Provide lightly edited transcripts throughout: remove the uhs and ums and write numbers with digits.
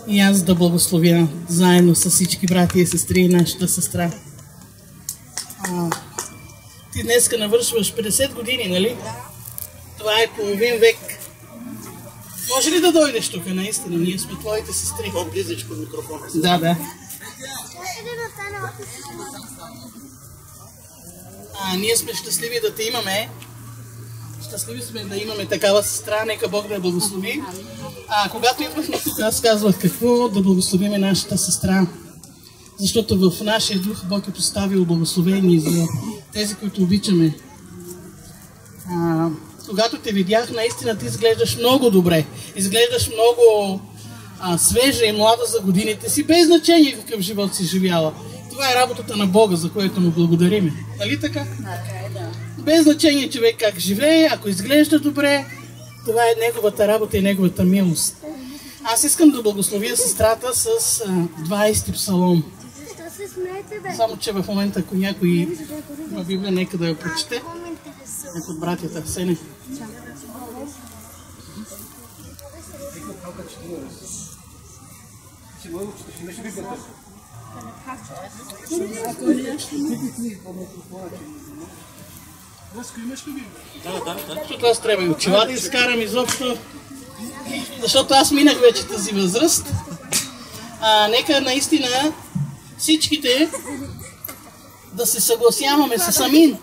И аз да благословя заедно с всички брати и сестри и нашата сестра. Ти днеска навършваш 50 години, нали? Това е половин век. Може ли да дойдеш тук, наистина? Ние сме твоите сестри. По-близичко микрофона. Да. Ние сме щастливи да те имаме. Щастливи сме да имаме такава сестра. Нека Бог да я благослови. Когато идвахме тук, аз казвах какво да благословиме нашата сестра. Защото в нашия дух Бог е поставил благословение за тези, които обичаме. Когато те видях, наистина ти изглеждаш много добре. Изглеждаш много свежа и млада за годините си, без значение какъв живот си живяла. Това е работата на Бога, за което му благодариме. Нали така? Да. Без значение човек как живее, ако изглежда добре, това е неговата работа и неговата милост. Аз искам да благословя сестрата с 20 псалом. Само че в момента, ако някой има Библия, нека да я прочете. Някой от братята. Сене. Да. Защото аз трябва и очила да изкарам изобщо. Защото аз минах вече тази възраст. Нека наистина всичките да се съгласяваме с амин.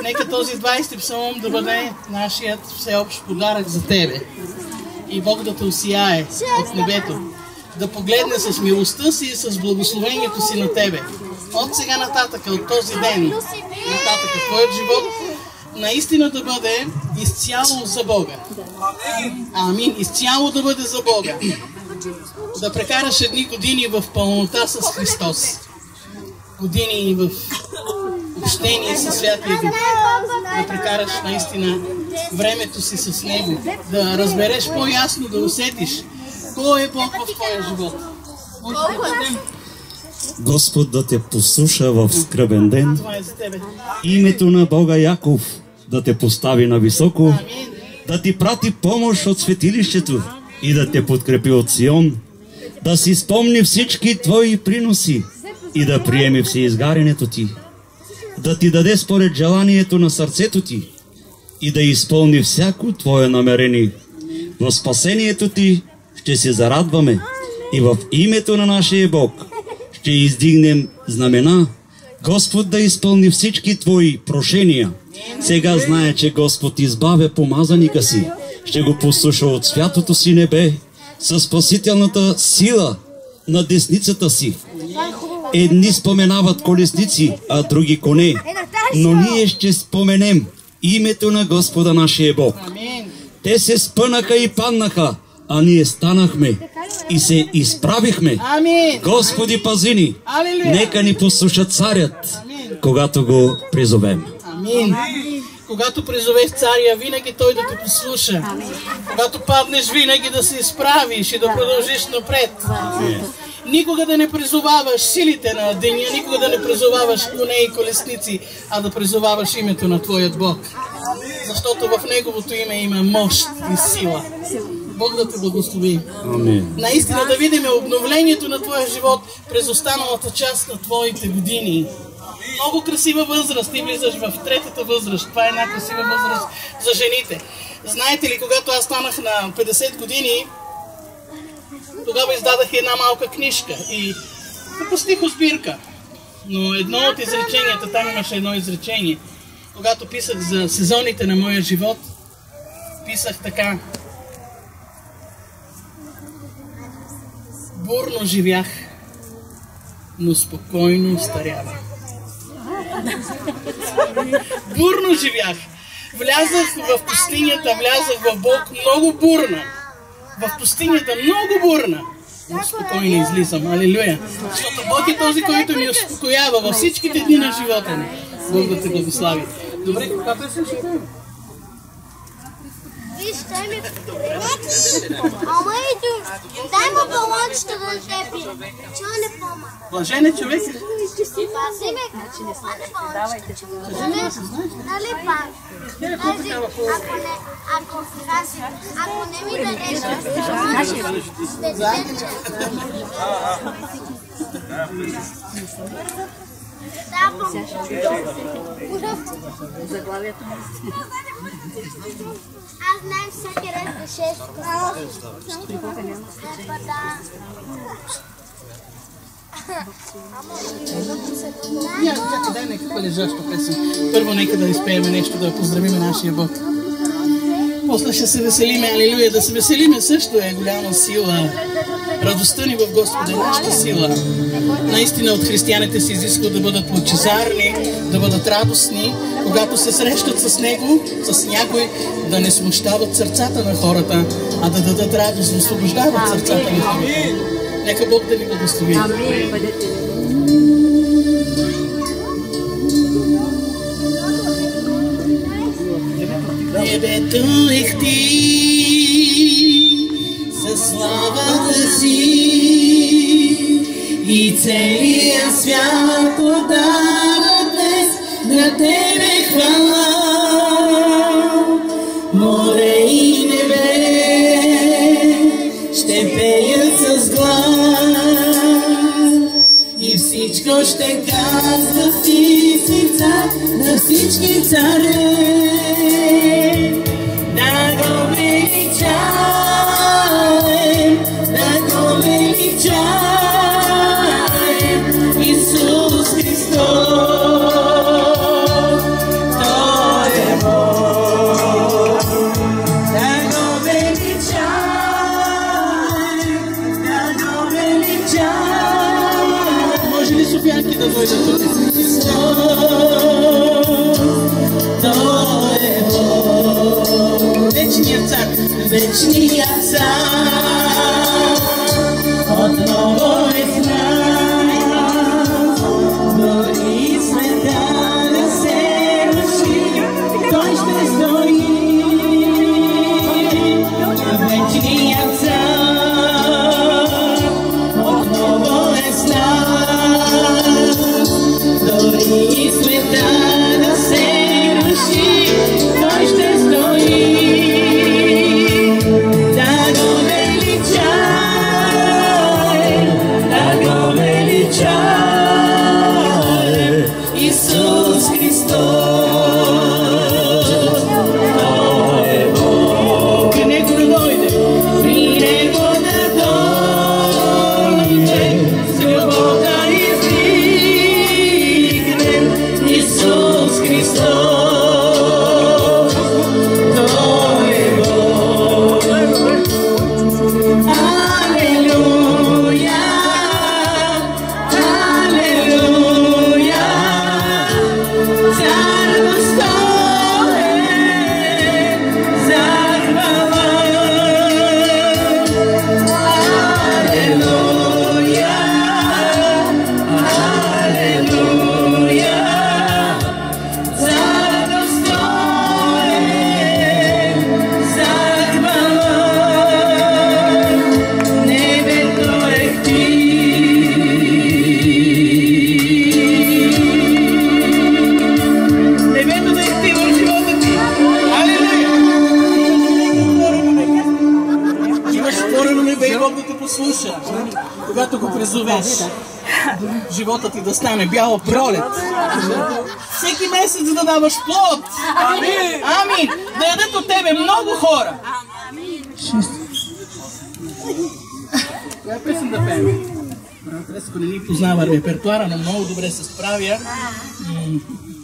Нека този 20 псалом да бъде нашият всеобщ подарък за тебе. И Бог да те осияе от небето. Да погледне с милостта си и с благословението си на тебе. От сега нататък, от този ден нататък, твоят живот наистина да бъде изцяло за Бога. Амин. Изцяло да бъде за Бога. Да прекараш едни години в пълнота с Христос. Години в общение със Святия Дух. Да прекараш наистина времето си с Него. Да разбереш по-ясно, да усетиш кой е Бог в твоя живот. Господ да те послуша в скръбен ден. Името на Бога Яков да те постави на високо. Да ти прати помощ от светилището и да те подкрепи от Сион. Да си спомни всички твои приноси и да приеме всеизгарянето ти. Да ти даде според желанието на сърцето ти и да изпълни всяко твое намерение. В спасението ти ще се зарадваме и в името на нашия Бог ще издигнем знамена. Господ да изпълни всички твои прошения. Сега знае, че Господ избавя помазаника си. Ще го послуша от святото си небе със спасителната сила на десницата си. Едни споменават колесници, а други коне. Но ние ще споменем името на Господа нашия Бог. Те се спънаха и паднаха, а ние станахме и се изправихме. Господи, пази ни! Нека ни послуша царят, когато го призовем. Амин. Когато призовеш царя, винаги той да те послуша. Когато паднеш, винаги да се изправиш и да продължиш напред. Никога да не призоваваш силите на деня, никога да не призоваваш коне и колесници, а да призоваваш името на твоят Бог. Защото в Неговото име има мощ и сила. Бог да те благослови. Наистина да видим обновлението на твоя живот през останалата част на твоите години. Много красива възраст. Ти влизаш в третата възраст. Това е една красива възраст за жените. Знаете ли, когато аз станах на 50 години, тогава издадах една малка книжка и пустих сбирка. Но едно от изреченията, там имаше едно изречение. Когато писах за сезоните на моя живот, писах така: бурно живях, но спокойно старявах. Бурно живях. Влязах в пустинята, влязах в Бог много бурна. В пустинята много бурна. Но спокойно излизам. Алелуя. Защото Бог е този, който ми успокоява във всичките дни на живота ми. Бог да те благослави. Добре, каква песен ще пеем? Вижте ми. Ама ето. Дай му балончето да те пие. Чего не помага? Блажен е човек. Пази ме, нали пак? Ако не ми дадеш, аз знам всеки раз да 6. Чакай, дай някаква лежаща песен. Първо нека да изпееме нещо, да поздравиме нашия Бог. После ще се веселиме, алилуя. Да се веселиме също е голяма сила. Радостта ни в Господа е нашата сила. Наистина от християните се изисква да бъдат лъчезарни, да бъдат радостни, когато се срещат с Него, с някой, да не смущават сърцата на хората, а да дадат радост, да освобождават сърцата на хората. Нека Бог да ни благослови. Небето ехти със славата си и целия свят отдава днес на Тебе хвала. Море и небе ще пеят с глас и всичко ще казва Ти си цар на всички царе. Да го величаем, да го величаем, Исус Христос, Той е Бог. Да го величаем, да го величаем. Може ли софиянки да дойдат тук? Той е Бог. Вечният цар, вечният цар, отново е с нас. Дори света да се руши, Той ще стои. Вечният цар, отново е с нас. Дори света да се руши, Той ще стои. Исус Христос, Той е Бог. При Него да дойде, при Него да дойде, с любов да издигнем. Исус Христос, Той е Бог. Алелуя. Когато го призовеш, живота ти да стане бяла пролет. Всеки месец да даваш плод. Амин! Амин! Да ядат от тебе много хора. Коя песен да пеем? Треско не ни познава репертуара, но много добре се справя.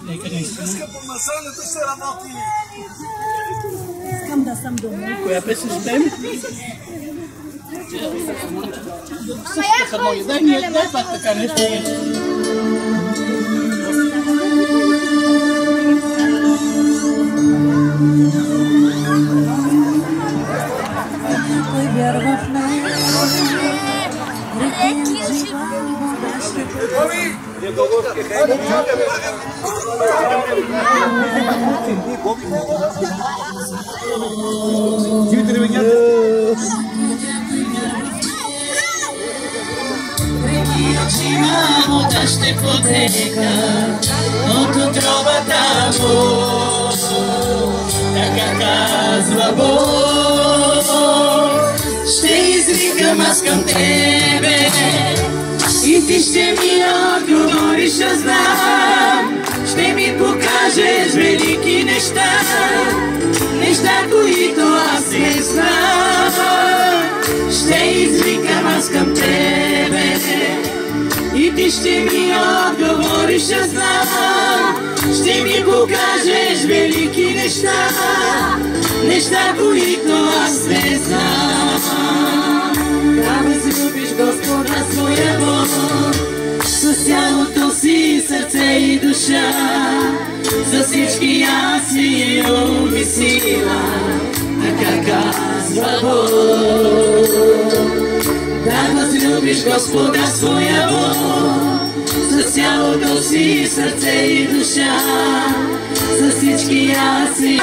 Нека наистина. Искам да съм дома. Коя песен ще пеем? Същата хармония. Дай пак така нещо. Потека от отровата му, така казва Бог. Ще извикам аз към тебе и ти ще ми отговориш, аз знам. Ще ми покажеш велики неща, неща, които аз не знам. Ще извикам аз към тебе и ти ще ми отговориш, аз знам. Ще ми покажеш велики неща, неща, които аз не знам. Да възлюбиш Господа своя Бог с цялото си сърце и душа, за всички аз си ум и сила, така казва Бог. Да възлюбиш Господа своя Бог с цялото си сърце и душа, за всички аз си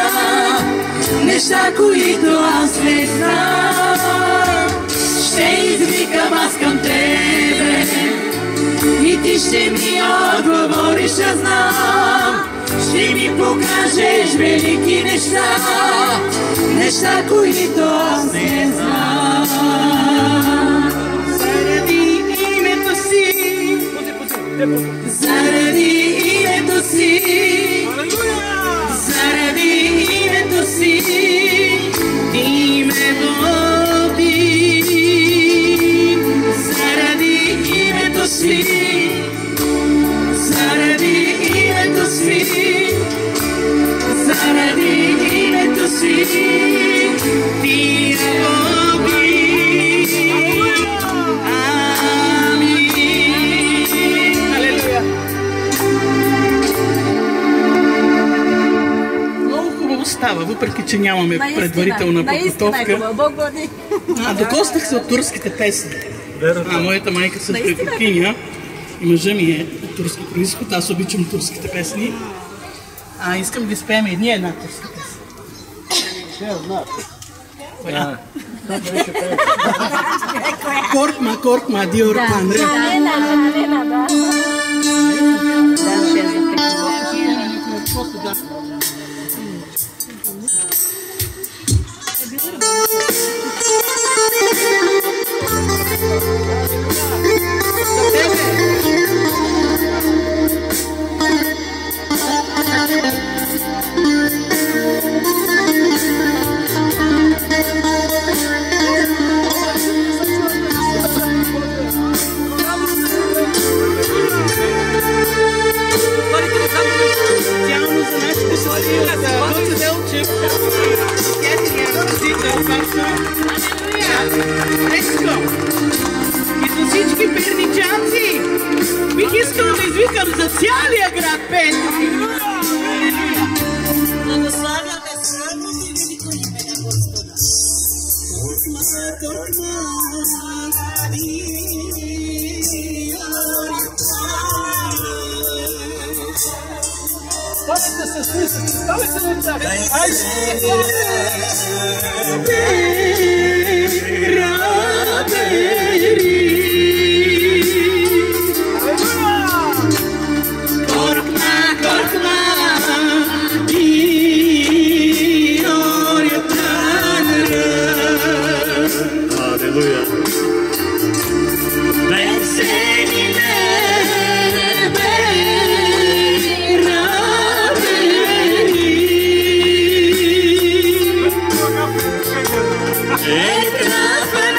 неща, които аз не знам. Ще извикам аз към тебе и ти ще ми отговориш, аз знам. Ще ми покажеш велики неща, неща, които аз не знам. Заради името си, заради името си, заради името си, ти ме води. Заради името си, заради името си, заради името си, ти ме води. Амин. Алелуя. Много хубаво става, въпреки че нямаме предварителна подготовка. Докоснах се от турските песни. Моята майка също е туркиня и мъжа ми е от турски произход. Аз обичам турските песни. Искам да изпеем една турска песен. Коя? Коркма, Диор Панре. И за всички перничанци бих искала да извикам за цялия град песни. Благославяме славното и велико име на Господа. Ставайте се, ставайте на царя. Entra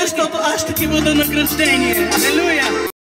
Защото аз ще ти бъда награждение. Алелуя!